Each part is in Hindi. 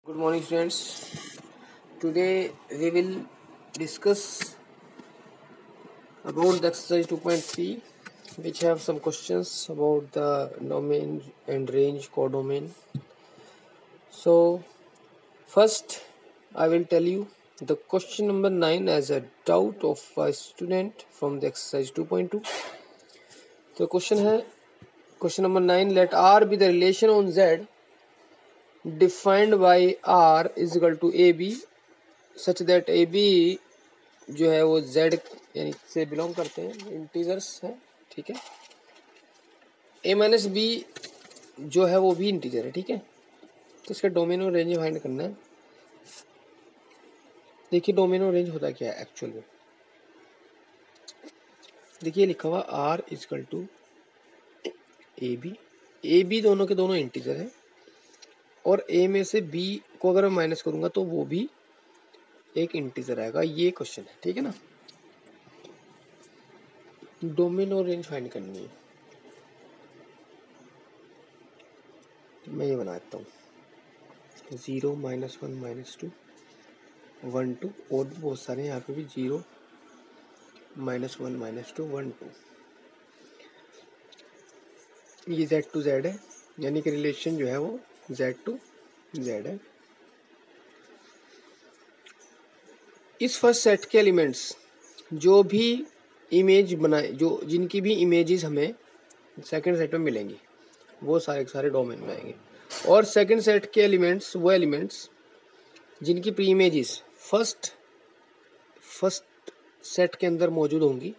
Good morning, students. Today we will discuss about the exercise 2.3, which have some questions about the domain and range codomain. So, first, I will tell you the question number 9 as a doubt of a student from the exercise 2.2. So, question number 9: let R be the relation on Z defined by R is equal to AB such that A B जो है वो जेड यानी से बिलोंग करते हैं, इंटीजर्स हैं, ठीक है। ए माइनस बी जो है वो भी इंटीजर है, ठीक है। तो इसका डोमेन और रेंज फाइंड करना है। देखिए डोमेन और रेंज होता क्या है एक्चुअल में। देखिए लिखा हुआ R is equal to A B दोनों के दोनों इंटीजर है और ए में से बी को अगर मैं माइनस करूंगा तो वो भी एक इंटीजर आएगा। ये क्वेश्चन है, ठीक है ना। डोमेन और रेंज फाइंड करनी है। मैं ये बना देता हूँ 0 -1 -2 1 2 और भी बहुत सारे यहाँ पे भी 0 -1 -2 1 2। ये Z to Z है, यानी कि रिलेशन जो है वो Z to Z है। इस फर्स्ट सेट के एलिमेंट्स जो भी इमेज बनाए, जो जिनकी भी इमेजेस हमें सेकंड सेट में मिलेंगी वो सारे के सारे डोमेन में आएंगे। और सेकंड सेट के एलिमेंट्स वो एलिमेंट्स जिनकी प्री इमेजेस फर्स्ट सेट के अंदर मौजूद होंगी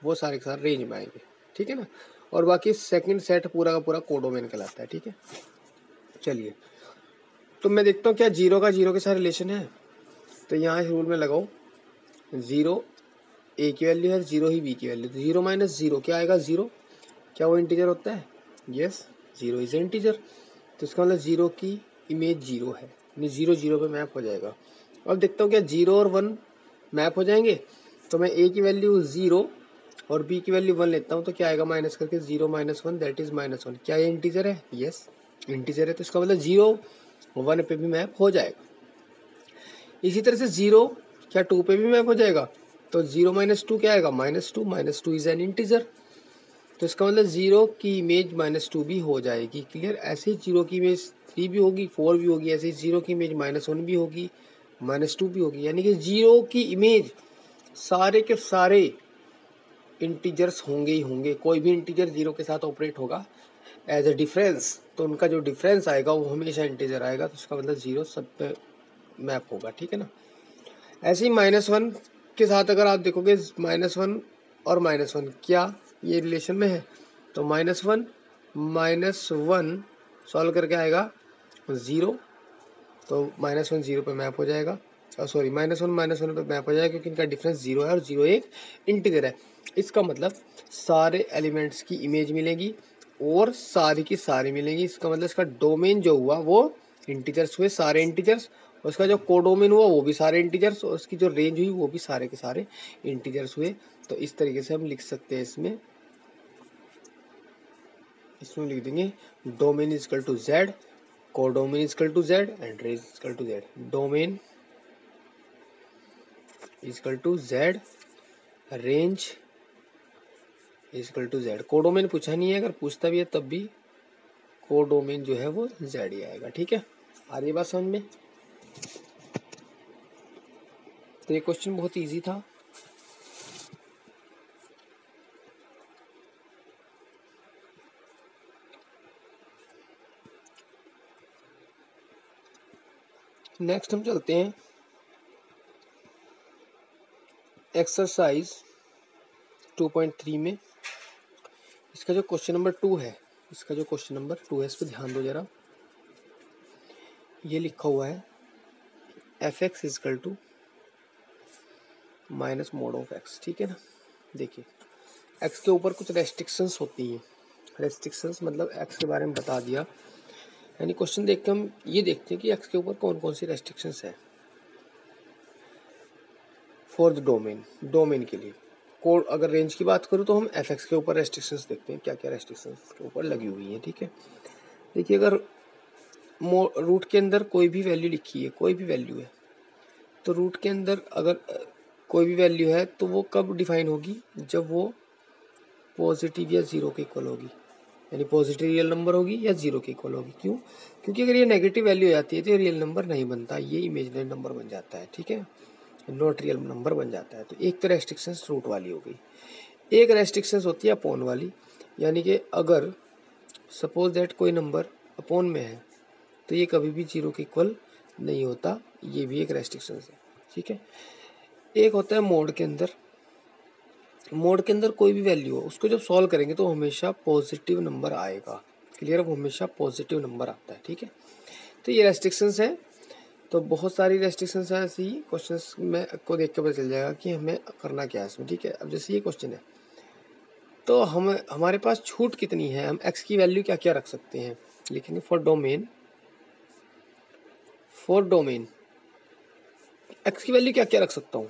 वो सारे के सारे रेंज में आएंगे, ठीक है ना। और बाकी सेकंड सेट पूरा का पूरा कोडोमेन कहलाता है, ठीक है। चलिए तो मैं देखता हूँ क्या जीरो का जीरो के साथ रिलेशन है। तो यहाँ इस रूल में लगाओ, 0 ए की वैल्यू है, 0 ही बी की वैल्यू। तो 0 - 0 क्या आएगा? 0। क्या वो इंटीजर होता है? Yes, 0 is integer. तो इसका मतलब 0 की इमेज 0 है, यानी 0 0 पे मैप हो जाएगा। अब देखता हूँ क्या 0 और 1 मैप हो जाएंगे। तो मैं ए की वैल्यू 0 और बी की वैल्यू 1 लेता हूँ तो क्या आएगा माइनस करके? 0 - 1 दैट इज -1। क्या ये इंटीजर है? यस इंटीजर है। तो इसका मतलब 0 1 पे भी मैप हो जाएगा। इसी तरह से 0 क्या 2 पे भी मैप हो जाएगा। तो 0 - 2 क्या आएगा? -2। -2 इज एन इंटीजर। तो इसका मतलब 0 की इमेज -2 भी हो जाएगी। क्लियर? ऐसे ही 0 की इमेज 3 भी होगी, 4 भी होगी। ऐसे ही 0 की इमेज -1 भी होगी, -2 भी होगी। यानी कि 0 की इमेज सारे के सारे इंटीजर्स होंगे ही होंगे। कोई भी इंटीजर 0 के साथ ऑपरेट होगा एज ए डिफरेंस, तो उनका जो डिफरेंस आएगा वो हमेशा इंटीजर आएगा। तो इसका मतलब 0 सब पे मैप होगा, ठीक है ना। ऐसे ही -1 के साथ अगर आप देखोगे -1 और -1 क्या ये रिलेशन में है? तो -1 -1 सॉल्व करके आएगा 0। तो -1 0 पे मैप हो जाएगा, सॉरी -1 -1 पे मैप हो जाएगा क्योंकि इनका डिफरेंस 0 है और 0 एक इंटीजर है। इसका मतलब सारे एलिमेंट्स की इमेज मिलेगी और सारी की सारी मिलेंगी। इसका मतलब इसका डोमेन जो हुआ वो इंटीजर्स हुए, सारे इंटीजर्स। और उसका जो कोडोमेन हुआ वो भी सारे इंटीजर्स, और उसकी जो रेंज हुई वो भी सारे के सारे इंटीजर्स हुए। तो इस तरीके से हम लिख सकते हैं। इसमें लिख देंगे domain is equal to Z, codomain is equal to Z and range is equal to Z। Domain is equal to Z, range is equal to Z। Codomain पूछा नहीं है, अगर पूछता भी है तब भी कोडोमेन जो है वो Z ही आएगा, ठीक है। आ रही बात समझ में? तो ये क्वेश्चन बहुत इजी था। नेक्स्ट हम चलते हैं एक्सरसाइज 2.3 में। इसका जो क्वेश्चन नंबर 2 है, इस पर ध्यान दो जरा। ये लिखा हुआ है fx is equal to -mod of x, ठीक है ना। देखिए x के ऊपर कुछ रेस्ट्रिक्शंस होती हैं। रेस्ट्रिक्शंस मतलब x के बारे में बता दिया, यानी क्वेश्चन देख के हम ये देखते हैं कि x के ऊपर कौन कौन सी रेस्ट्रिक्शंस है फॉर द डोमेन के लिए। कोड अगर रेंज की बात करूँ तो हम fx के ऊपर रेस्ट्रिक्शंस देखते हैं, क्या क्या रेस्ट्रिक्शंस के ऊपर लगी हुई हैं, ठीक है। देखिए अगर रूट के अंदर कोई भी वैल्यू लिखी है, कोई भी वैल्यू है, तो रूट के अंदर अगर कोई भी वैल्यू है तो वो कब डिफाइन होगी, जब वो पॉजिटिव या ज़ीरो के इक्वल होगी, यानी पॉजिटिव रियल नंबर होगी या ज़ीरो के इक्वल होगी। क्यों? क्योंकि अगर ये नेगेटिव वैल्यू हो जाती है तो ये रियल नंबर नहीं बनता, ये इमेजिनरी नंबर बन जाता है, ठीक है, नॉट रियल नंबर बन जाता है। तो एक तो रेस्ट्रिक्शंस रूट वाली हो गई, एक रेस्ट्रिक्शंस होती है अपॉन वाली, यानी कि अगर सपोज दैट कोई नंबर अपॉन में है तो ये कभी भी जीरो के इक्वल नहीं होता, ये भी एक रेस्ट्रिक्शन है, ठीक है। एक होता है मोड के अंदर, मोड के अंदर कोई भी वैल्यू हो उसको जब सॉल्व करेंगे तो हमेशा पॉजिटिव नंबर आएगा, क्लियर, वो हमेशा पॉजिटिव नंबर आता है, ठीक है। तो ये रेस्ट्रिक्शंस है, तो बहुत सारी रेस्ट्रिक्शंस है ऐसी क्वेश्चंस में को देख के पता चल जाएगा कि हमें करना क्या है इसमें, ठीक है। अब जैसे ये क्वेश्चन है तो हमारे पास छूट कितनी है, हम एक्स की वैल्यू क्या क्या रख सकते हैं, लिखेंगे फॉर डोमेन एक्स की वैल्यू क्या क्या रख सकता हूँ,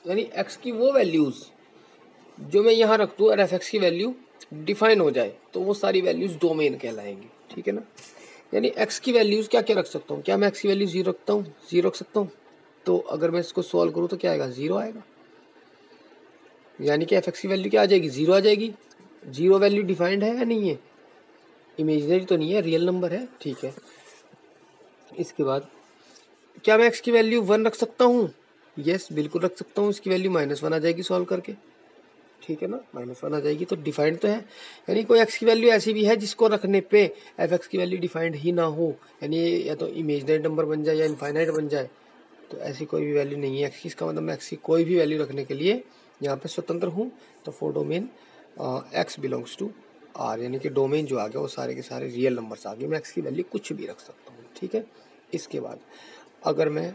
यानी एक्स की वो वैल्यूज़ जो मैं यहाँ रख दूँ और एफ एक्स की वैल्यू डिफाइन हो जाए तो वो सारी वैल्यूज़ डोमेन कहलाएंगी, ठीक है ना। यानी एक्स की वैल्यूज़ क्या क्या रख सकता हूँ, क्या मैं एक्स की वैल्यू जीरो रखता हूँ, जीरो रख सकता हूँ, तो अगर मैं इसको सॉल्व करूँ तो क्या आएगा, जीरो आएगा, यानी कि एफ एक्स की वैल्यू क्या आ जाएगी, जीरो आ जाएगी। जीरो वैल्यू डिफाइंड है या नहीं है, इमेजिनरी तो नहीं है, रियल नंबर है, ठीक है। इसके बाद क्या मैं एक्स की वैल्यू वन रख सकता हूँ, यस बिल्कुल रख सकता हूँ, इसकी वैल्यू -1 आ जाएगी सॉल्व करके, ठीक है ना, -1 आ जाएगी, तो डिफाइंड तो है। यानी कोई एक्स की वैल्यू ऐसी भी है जिसको रखने पे एफ एक्स की वैल्यू डिफाइंड ही ना हो, यानी या तो इमेजिनरी नंबर बन जाए या इनफाइनाइट बन जाए, तो ऐसी कोई भी वैल्यू नहीं है एक्स की। इसका मतलब मैं एक्स की कोई भी वैल्यू रखने के लिए यहाँ पे स्वतंत्र हूँ। तो for domain x belongs to R, यानी कि डोमेन जो आ गया वो सारे के सारे रियल नंबर्स आ गए, मैं एक्स की वैल्यू कुछ भी रख सकता हूँ, ठीक है। इसके बाद अगर मैं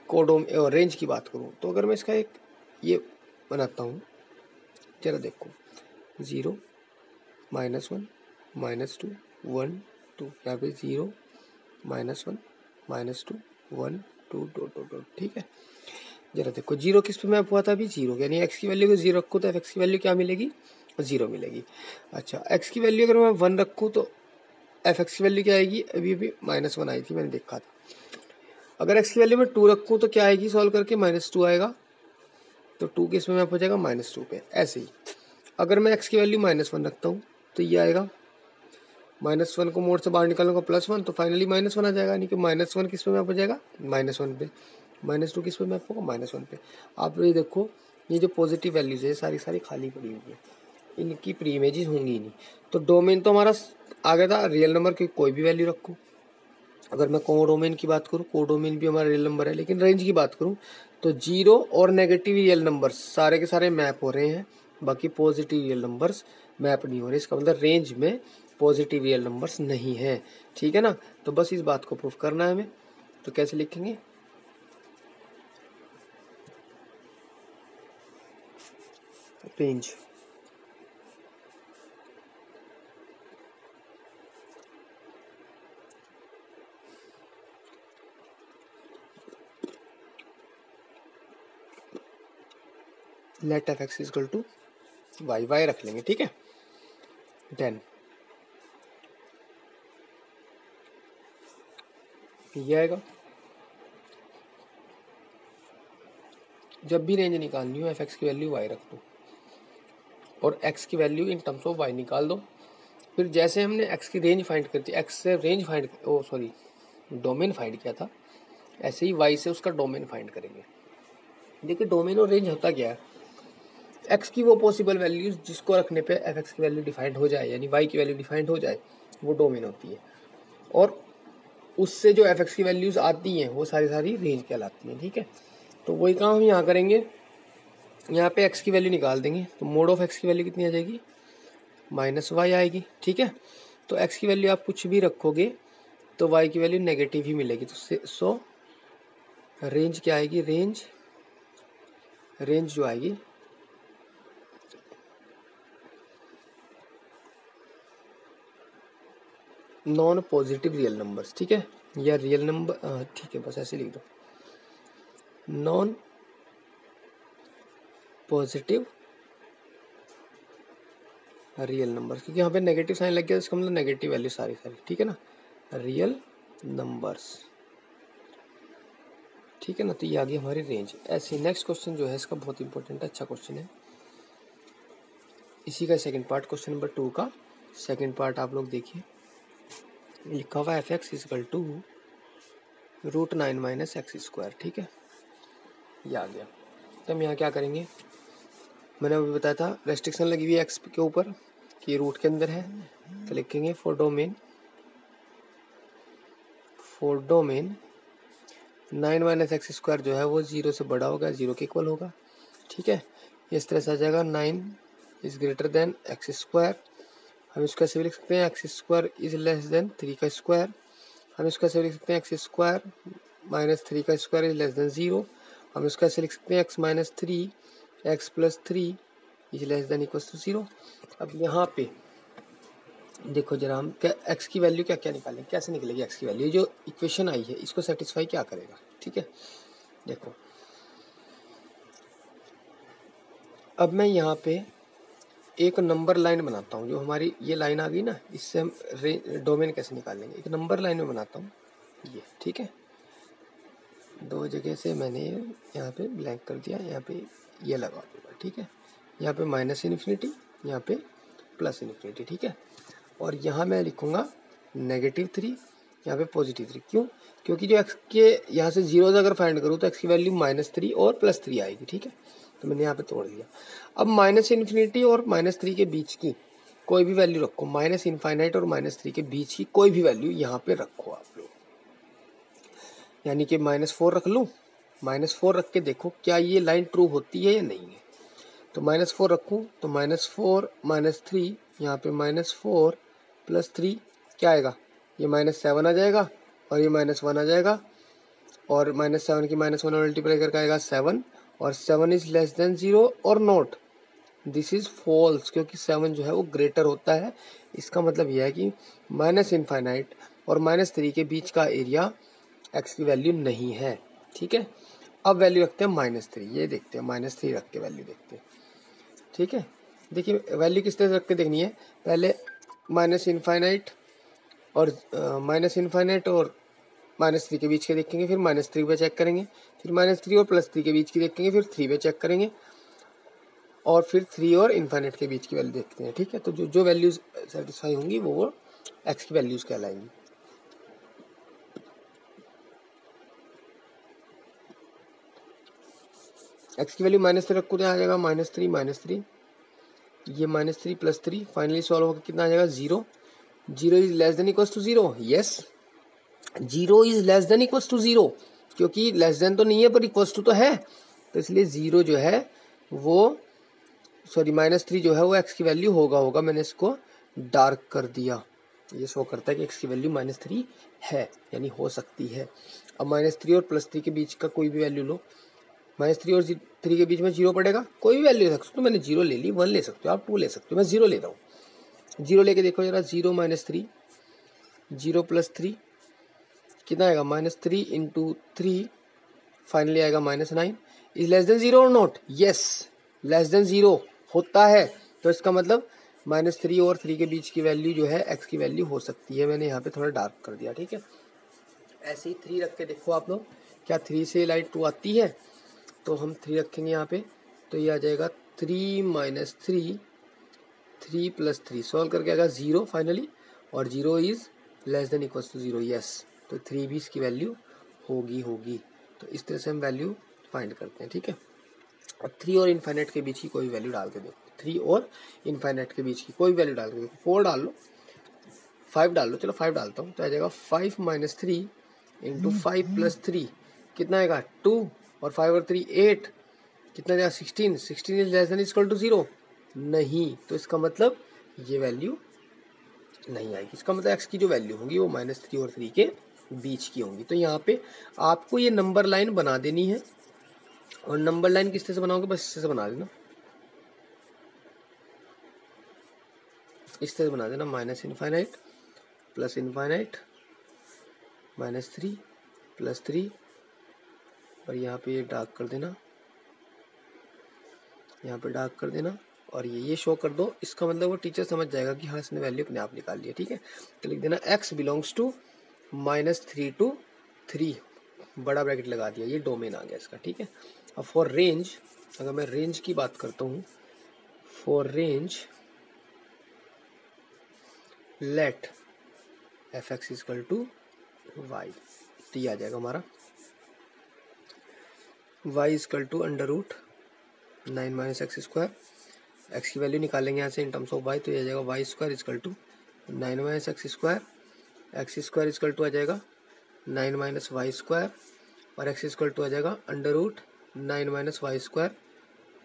कोडोम और रेंज की बात करूँ तो अगर मैं इसका एक ये बनाता हूँ, जरा देखो, 0 -1 -2 1 2, यहाँ पे 0 -1 -2 1 2 2, ठीक है। जरा देखो जीरो किस पे मैप हुआ था, अभी जीरो, यानी एक्स की वैल्यू को जीरो रखूँ तो एफ एक्स की वैल्यू क्या मिलेगी, जीरो मिलेगी। अच्छा, एक्स की वैल्यू अगर मैं 1 रखूँ तो एफ एक्स की वैल्यू क्या आएगी, अभी अभी -1 आई थी, मैंने देखा था। अगर एक्स की वैल्यू में 2 रखूँ तो क्या आएगी सॉल्व करके, -2 आएगा, तो 2 किस में मैप हो जाएगा, -2 पे। ऐसे ही अगर मैं एक्स की वैल्यू -1 रखता हूँ तो ये आएगा, -1 को मोड से बाहर निकालूंगा +1, तो फाइनली -1 आ जाएगा, यानी कि -1 किस पे मैप हो जाएगा, -1 पे। -2 किस पे मैप होगा, -1 पे। आप ये देखो, ये जो पॉजिटिव वैल्यूज है सारी सारी खाली पड़ी हुई है, इनकी प्री इमेजेस होंगी ही नहीं। तो डोमेन तो हमारा आ गया था रियल नंबर की कोई भी वैल्यू रखूँ। अगर मैं कोडोमेन की बात करूँ, कोडोमेन भी हमारा रियल नंबर है, लेकिन रेंज की बात करूँ तो जीरो और नेगेटिव रियल नंबर्स सारे के सारे मैप हो रहे हैं, बाकी पॉजिटिव रियल नंबर्स मैप नहीं हो रहे। इसका मतलब रेंज में पॉजिटिव रियल नंबर्स नहीं है, ठीक है ना। तो बस इस बात को प्रूफ करना है हमें, तो कैसे लिखेंगे, range let f x equal to y, y रख लेंगे, ठीक है। देन ये आएगा, जब भी रेंज निकालनी हो एफ एक्स की वैल्यू वाई रख दो और एक्स की value in terms of y निकाल दो। फिर जैसे हमने एक्स की रेंज फाइंड कर दी, एक्स से रेंज फाइंड डोमेन फाइंड किया था, ऐसे ही वाई से उसका डोमेन फाइंड करेंगे। देखिए डोमेन और रेंज होता क्या है, एक्स की वो पॉसिबल वैल्यूज जिसको रखने पे एफ एक्स की वैल्यू डिफाइंड हो जाए, यानी वाई की वैल्यू डिफाइंड हो जाए, वो डोमेन होती है। और उससे जो एफ एक्स की वैल्यूज आती हैं वो सारी सारी रेंज कहलाती हैं, ठीक है। तो वही काम हम यहाँ करेंगे, यहाँ पे एक्स की वैल्यू निकाल देंगे, तो मोड ऑफ एक्स की वैल्यू कितनी आ जाएगी, -y आएगी, ठीक है। तो एक्स की वैल्यू आप कुछ भी रखोगे तो वाई की वैल्यू नेगेटिव ही मिलेगी, तो सो रेंज क्या आएगी, रेंज जो आएगी नॉन पॉजिटिव रियल नंबर्स, ठीक है, या रियल नंबर, ठीक है, बस ऐसे लिख दो, नॉन पॉजिटिव रियल नंबर्स, क्योंकि यहाँ पे नेगेटिव साइन लग गया, इसका मतलब नेगेटिव वैल्यू सारी सारी, ठीक है ना, रियल नंबर्स, ठीक है ना। तो ये आ गई हमारी रेंज। ऐसे नेक्स्ट क्वेश्चन जो है इसका बहुत इंपॉर्टेंट अच्छा क्वेश्चन है, इसी का सेकंड पार्ट, क्वेश्चन नंबर 2 का सेकंड पार्ट आप लोग देखिए। लिखा हुआ f x is equal to √9 minus x square, ठीक है, ये आ गया। तो हम यहाँ क्या करेंगे, मैंने अभी बताया था रेस्ट्रिक्शन लगी हुई है एक्स के ऊपर कि रूट के अंदर है, तो लिखेंगे for domain 9 minus x square जो है वो 0 से बड़ा होगा, 0 के इक्वल होगा, ठीक है। इस तरह से आ जाएगा 9 is greater then x square. हम इसको ऐसे भी लिख सकते हैं x square is less then 3 का स्क्वायर। हम इसको ऐसे लिख सकते हैं एक्स स्क्वायर माइनस 3 का स्क्वायर इज लेस देन 0। हम इसको ऐसे लिख सकते हैं x minus 3 x plus 3 is less than equal to 0। अब यहाँ पे देखो जरा, हम क्या एक्स की वैल्यू क्या क्या निकालें, कैसे निकलेगी एक्स की वैल्यू, जो इक्वेशन आई है इसको सेटिस्फाई क्या करेगा, ठीक है। देखो अब मैं यहाँ पे एक नंबर लाइन बनाता हूँ, जो हमारी ये लाइन आ गई ना, इससे हम डोमेन कैसे निकालेंगे, एक नंबर लाइन में बनाता हूँ ये, ठीक है। दो जगह से मैंने यहाँ पे ब्लैंक कर दिया, यहाँ पे ये लगा दूँगा, ठीक है। यहाँ पे माइनस इन्फिनिटी, यहाँ पे प्लस इन्फिनिटी, ठीक है। और यहाँ मैं लिखूँगा -3, यहाँ पे +3। क्यों? क्योंकि जो एक्स के यहाँ से जीरोज अगर फाइंड करूँ तो एक्स की वैल्यू -3 और +3 आएगी, ठीक है। तो मैंने यहाँ पे तोड़ दिया। अब माइनस इन्फिनिटी और -3 के बीच की कोई भी वैल्यू रखो, माइनस इनफाइनाइट और -3 के बीच की कोई भी वैल्यू यहाँ पे रखो आप लोग, यानी कि -4 रख लूँ। -4 रख के देखो क्या ये लाइन ट्रू होती है या नहीं है। तो -4 रखूँ तो -4 -3, यहाँ पे -4 + 3 क्या आएगा, ये -7 आ जाएगा और ये -1 आ जाएगा, और -7 की -1 मल्टीप्लाई करके आएगा 7, और 7 इज लेस देन 0 और नॉट, दिस इज फॉल्स, क्योंकि 7 जो है वो ग्रेटर होता है। इसका मतलब यह है कि माइनस इनफाइनाइट और -3 के बीच का एरिया एक्स की वैल्यू नहीं है, ठीक है। अब वैल्यू रखते हैं -3, ये देखते हैं -3 रख के वैल्यू देखते हैं, ठीक है। देखिए वैल्यू किस तरह से रख के देखनी है, पहले माइनस इनफाइनाइट और -3 के बीच के देखेंगे, फिर -3 पे चेक करेंगे, फिर -3 और +3 के बीच की देखेंगे, फिर 3 पे चेक करेंगे, और फिर 3 और इनफाइनाइट के बीच की वैल्यू देखते हैं, ठीक है। तो जो वैल्यूज सेटिस्फाई होंगी वो एक्स की वैल्यूज कहलाएंगी। एक्स की वैल्यू -3 रखो तो आ जाएगा -3 ये -3 + 3, फाइनली सॉल्व होकर कितना आ जाएगा 0। 0 is less than equal to 0, yes 0 is less than equal to 0, क्योंकि लेस देन तो नहीं है पर इक्वल टू तो है, तो इसलिए 0 जो है वो -3 जो है वो एक्स की वैल्यू होगा। मैंने इसको डार्क कर दिया, ये शो करता है कि एक्स की वैल्यू -3 है, यानी हो सकती है। अब -3 और +3 के बीच का कोई भी वैल्यू लो, -3 और 3 के बीच में 0 पड़ेगा, कोई भी वैल्यू ले सकते हो। तो मैंने 0 ले ली, 1 ले सकते हो आप, 2 ले सकते हो, मैं 0 ले रहा हूँ। 0 लेके देखो जरा, 0 -3 0 + 3 कितना आएगा, -3 × 3, फाइनली आएगा -9। इज लेस देन 0 और नॉट, यस लेस देन 0 होता है, तो इसका मतलब -3 और 3 के बीच की वैल्यू जो है एक्स की वैल्यू हो सकती है। मैंने यहाँ पे थोड़ा डार्क कर दिया, ठीक है। ऐसे ही 3 रख के देखो आप लोग, क्या 3 से लाइट 2 आती है, तो हम 3 रखेंगे यहाँ पे, तो ये आ जाएगा 3 - 3 3 + 3, सॉल्व करके आएगा 0 फाइनली, और 0 is less than equal to 0, yes, तो 3 भी इसकी वैल्यू होगी। तो इस तरह से हम वैल्यू फाइंड करते हैं, ठीक है। अब 3 और इनफाइनाइट के बीच की कोई वैल्यू डाल के देखो, 3 और इनफाइनाइट के बीच की कोई वैल्यू डाल के देखो, 4 डाल लो, 5 डाल लो, चलो 5 डालता हूँ, तो आ जाएगा 5 - 3 × 5 + 3 कितना आएगा 2, और 5 और 3 8, कितना जाएगा 16 is less than equal to 0 नहीं, तो इसका मतलब ये वैल्यू नहीं आएगी। इसका मतलब एक्स की जो वैल्यू होगी वो -3 और 3 के बीच की होंगी। तो यहाँ पे आपको ये नंबर लाइन बना देनी है, और नंबर लाइन किस तरह से बनाओगे, बस इस तरह से बना देना, इस तरह से बना देना, माइनस इनफाइनाइट प्लस इनफाइनाइट -3 + 3, और यहाँ पे ये डार्क कर देना, यहाँ पे डार्क कर देना, और ये शो कर दो। इसका मतलब वो टीचर समझ जाएगा कि हाँ इसने वैल्यू अपने आप निकाल ली है, ठीक है। तो लिख देना x बिलोंग्स टू -3 to 3 बड़ा ब्रैकेट लगा दिया, ये डोमेन आ गया इसका, ठीक है। अब फॉर रेंज, अगर मैं रेंज की बात करता हूँ, for range let fx equal to y, तो ये आ जाएगा हमारा y equal to √9 minus x square, x की वैल्यू निकालेंगे यहाँ से इन टर्म्स ऑफ y, तो ये आ जाएगा y square equal to 9 minus x square, x square equal to आ जाएगा 9 माइनस वाई स्क्वायर, और x इक्वल टू आ जाएगा √9 minus y square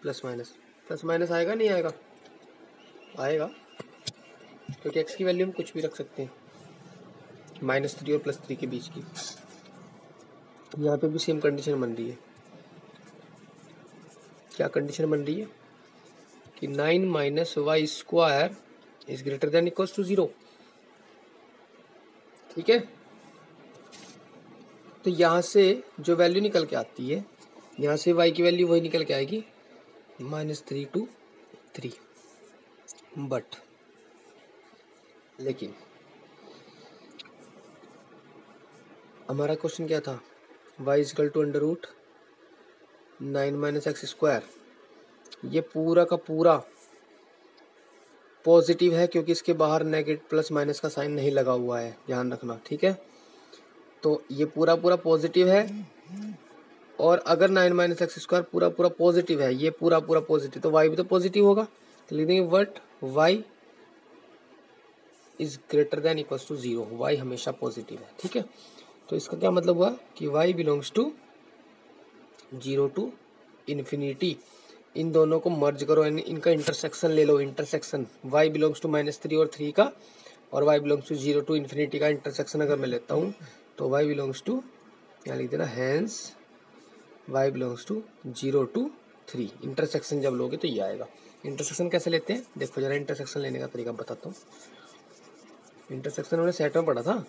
plus minus आएगा, नहीं आएगा, आएगा, क्योंकि x की वैल्यू हम कुछ भी रख सकते हैं, -3 और +3 के बीच की। यहाँ पे भी सेम कंडीशन बन रही है, क्या कंडीशन बन रही है कि 9 minus y square is greater than equals to 0, ठीक है। तो यहाँ से जो वैल्यू निकल के आती है, यहाँ से y की वैल्यू वही निकल के आएगी -3 to 3, बट लेकिन हमारा क्वेश्चन क्या था, y equal to √9 minus x square, ये पूरा का पूरा पॉजिटिव है क्योंकि इसके बाहर नेगेटिव प्लस माइनस का साइन नहीं लगा हुआ है, ध्यान रखना, ठीक है। तो ये पूरा पॉजिटिव है, और अगर 9 माइनस एक्स स्क्वायर पूरा पॉजिटिव है, ये पूरा पॉजिटिव, तो y भी तो पॉजिटिव होगा, तो लिख देंगे what y is greater than equals to 0, y हमेशा पॉजिटिव है, ठीक है। तो इसका क्या मतलब हुआ कि y belongs to 0 to infinity, इन दोनों को मर्ज करो, इनका इंटरसेक्शन ले लो, इंटरसेक्शन y बिलोंग्स टू -3 और 3 का, और y belongs to 0 to infinity का इंटरसेक्शन अगर मैं लेता हूँ, तो y बिलोंग्स टू, यहाँ लिख देना hence y belongs to 0 to 3, intersection जब लोगे तो ये आएगा। इंटरसेक्शन कैसे लेते हैं, देखो जरा, इंटरसेक्शन लेने का तरीका बताता हूँ। इंटरसेक्शन हमने सेट में पढ़ा था,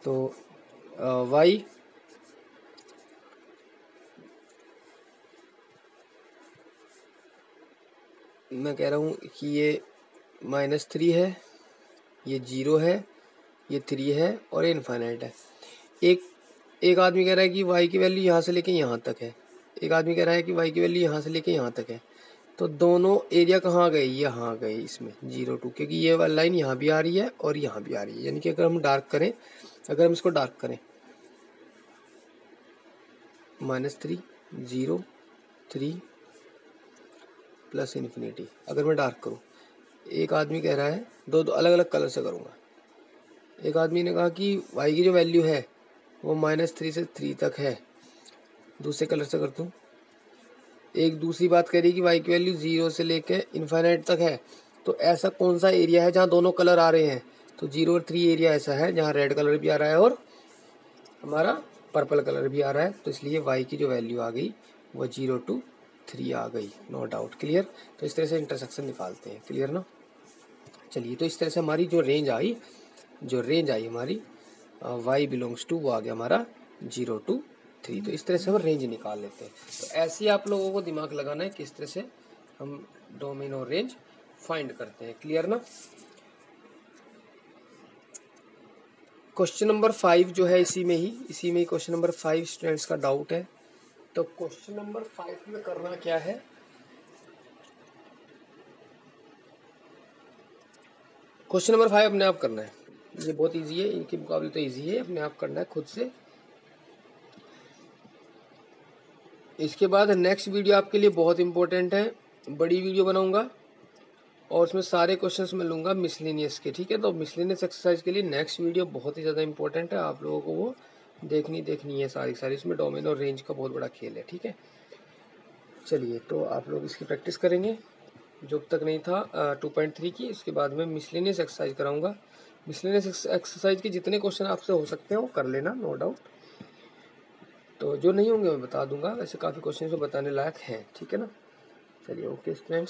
तो y मैं कह रहा हूँ कि ये -3 है, ये 0 है, ये 3 है, और ये इनफाइनाइट है। एक आदमी कह रहा है कि y की वैल्यू यहाँ से लेके यहाँ तक है, एक आदमी कह रहा है कि y की वैल्यू यहाँ से लेके यहाँ तक है, तो दोनों एरिया कहाँ गए, यहाँ गए इसमें 0 टू, क्योंकि ये वाली लाइन यहाँ भी आ रही है और यहाँ भी आ रही है, यानी कि अगर हम डार्क करें, अगर हम इसको डार्क करें, -3 0 3 प्लस इन्फिनिटी, अगर मैं डार्क करूँ, एक आदमी कह रहा है दो अलग अलग कलर से करूँगा। एक आदमी ने कहा कि y की जो वैल्यू है वो -3 से 3 तक है, दूसरे कलर से करता हूँ। एक दूसरी बात कह रही कि y की वैल्यू 0 से लेके इन्फाइनाइट तक है, तो ऐसा कौन सा एरिया है जहाँ दोनों कलर आ रहे हैं, तो 0 और 3 एरिया ऐसा है जहाँ रेड कलर भी आ रहा है और हमारा पर्पल कलर भी आ रहा है, तो इसलिए y की जो वैल्यू आ गई वो 0 टू 3 आ गई, नो डाउट, क्लियर। तो इस तरह से इंटरसेक्शन निकालते हैं, क्लियर ना। चलिए, तो इस तरह से हमारी जो रेंज आई हमारी y बिलोंग्स टू, वो आ गया हमारा 0 टू 3, तो इस तरह से हम रेंज निकाल लेते हैं। तो ऐसे ही आप लोगों को दिमाग लगाना है किस तरह से हम डोमेन और रेंज फाइंड करते हैं, क्लियर ना। क्वेश्चन नंबर 5 जो है इसी में ही क्वेश्चन नंबर 5 स्टूडेंट्स का डाउट है। तो क्वेश्चन नंबर 5 में करना क्या है, क्वेश्चन नंबर 5 अपने आप करना है, ये बहुत इजी है, इनके मुकाबले तो इजी है, अपने आप करना है खुद से। इसके बाद नेक्स्ट वीडियो आपके लिए बहुत इंपॉर्टेंट है, बड़ी वीडियो बनाऊंगा और उसमें सारे क्वेश्चंस मैं लूंगा मिसलेनियस के, ठीक है। तो मिसलेनियस एक्सरसाइज के लिए नेक्स्ट वीडियो बहुत ही ज़्यादा इंपॉर्टेंट है, आप लोगों को वो देखनी है सारी, इसमें डोमेन और रेंज का बहुत बड़ा खेल है, ठीक है। चलिए, तो आप लोग इसकी प्रैक्टिस करेंगे जो अब तक नहीं था 2.3 की। इसके बाद में मिसलेनियस एक्सरसाइज कराऊंगा, मिसलेनियस एक्सरसाइज के जितने क्वेश्चन आपसे हो सकते हैं वो कर लेना, नो डाउट। तो जो नहीं होंगे मैं बता दूंगा, वैसे काफ़ी क्वेश्चन जो बताने लायक हैं, ठीक है ना। चलिए, ओके स्टूडेंट्स।